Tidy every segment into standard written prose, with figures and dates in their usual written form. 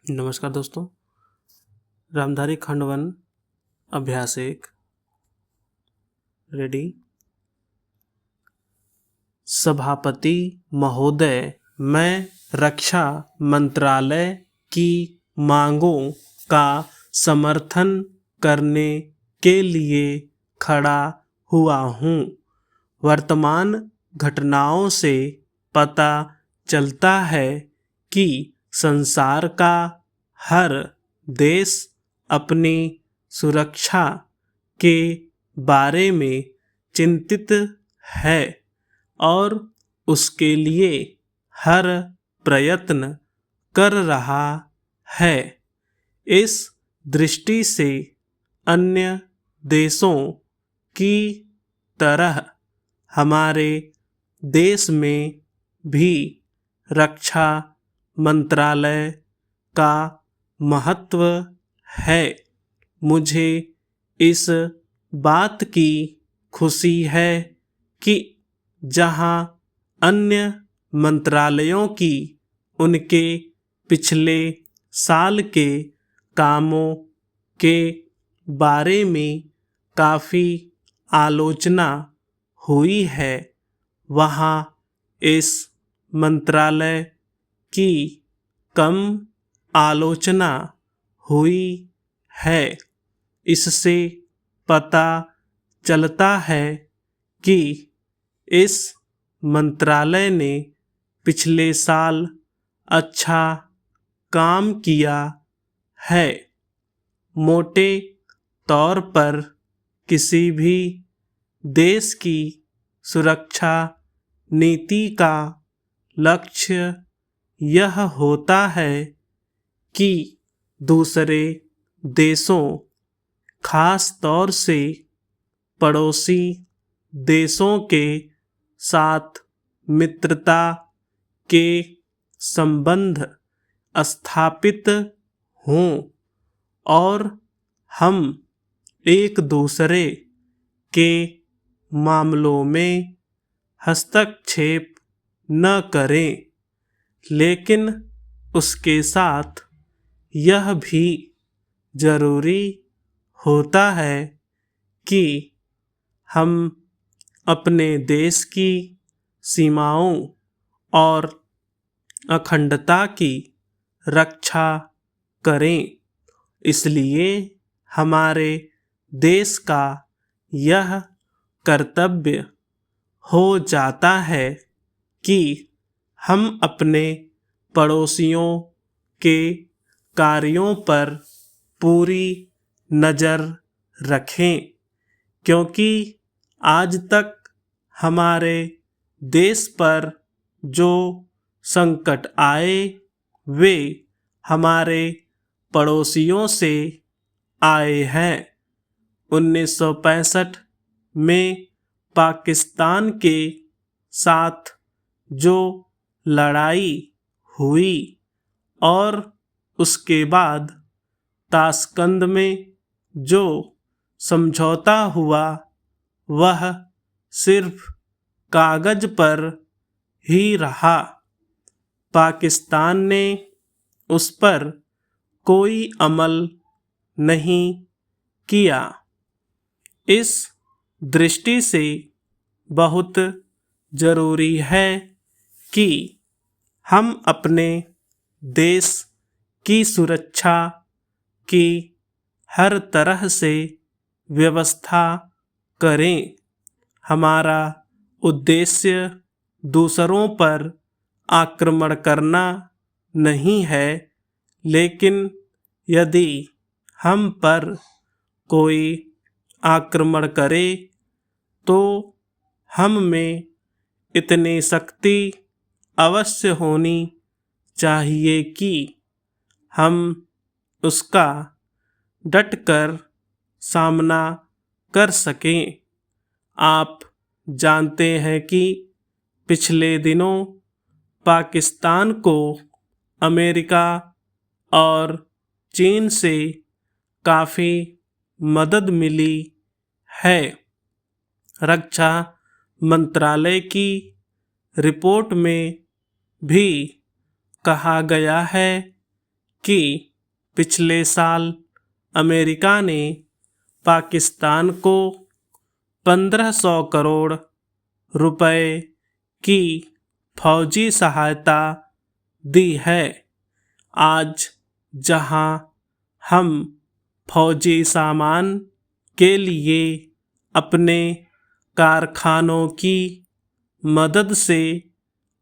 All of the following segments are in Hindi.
नमस्कार दोस्तों। रामधारी खंड 1 अभ्यास 1 रेडी। सभापति महोदय, मैं रक्षा मंत्रालय की मांगों का समर्थन करने के लिए खड़ा हुआ हूँ। वर्तमान घटनाओं से पता चलता है कि संसार का हर देश अपनी सुरक्षा के बारे में चिंतित है और उसके लिए हर प्रयत्न कर रहा है। इस दृष्टि से अन्य देशों की तरह हमारे देश में भी रक्षा मंत्रालय का महत्व है। मुझे इस बात की खुशी है कि जहां अन्य मंत्रालयों की उनके पिछले साल के कामों के बारे में काफ़ी आलोचना हुई है, वहाँ इस मंत्रालय की कम आलोचना हुई है। इससे पता चलता है कि इस मंत्रालय ने पिछले साल अच्छा काम किया है। मोटे तौर पर किसी भी देश की सुरक्षा नीति का लक्ष्य यह होता है कि दूसरे देशों, खास तौर से पड़ोसी देशों के साथ मित्रता के संबंध स्थापित हों और हम एक दूसरे के मामलों में हस्तक्षेप न करें। लेकिन उसके साथ यह भी जरूरी होता है कि हम अपने देश की सीमाओं और अखंडता की रक्षा करें। इसलिए हमारे देश का यह कर्तव्य हो जाता है कि हम अपने पड़ोसियों के कार्यों पर पूरी नज़र रखें, क्योंकि आज तक हमारे देश पर जो संकट आए वे हमारे पड़ोसियों से आए हैं। 1965 में पाकिस्तान के साथ जो लड़ाई हुई और उसके बाद ताशकंद में जो समझौता हुआ, वह सिर्फ कागज पर ही रहा। पाकिस्तान ने उस पर कोई अमल नहीं किया। इस दृष्टि से बहुत जरूरी है कि हम अपने देश की सुरक्षा की हर तरह से व्यवस्था करें। हमारा उद्देश्य दूसरों पर आक्रमण करना नहीं है, लेकिन यदि हम पर कोई आक्रमण करे तो हम में इतनी शक्ति अवश्य होनी चाहिए कि हम उसका डटकर सामना कर सकें। आप जानते हैं कि पिछले दिनों पाकिस्तान को अमेरिका और चीन से काफ़ी मदद मिली है। रक्षा मंत्रालय की रिपोर्ट में भी कहा गया है कि पिछले साल अमेरिका ने पाकिस्तान को 1500 करोड़ रुपए की फौजी सहायता दी है। आज जहां हम फौजी सामान के लिए अपने कारखानों की मदद से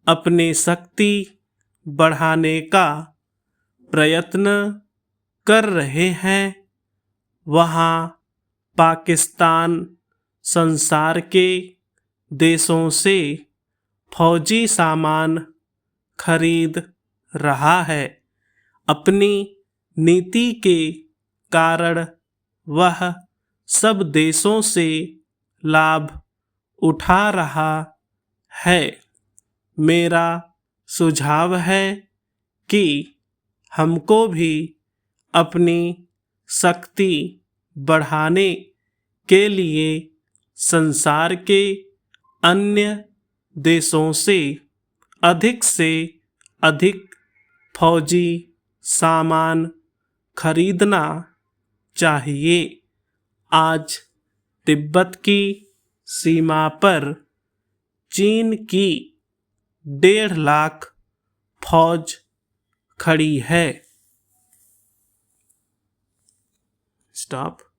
अपनी शक्ति बढ़ाने का प्रयत्न कर रहे हैं, वहाँ पाकिस्तान संसार के देशों से फौजी सामान खरीद रहा है। अपनी नीति के कारण वह सब देशों से लाभ उठा रहा है। मेरा सुझाव है कि हमको भी अपनी शक्ति बढ़ाने के लिए संसार के अन्य देशों से अधिक फौजी सामान खरीदना चाहिए। आज तिब्बत की सीमा पर चीन की 1.5 लाख फौज खड़ी है। स्टॉप।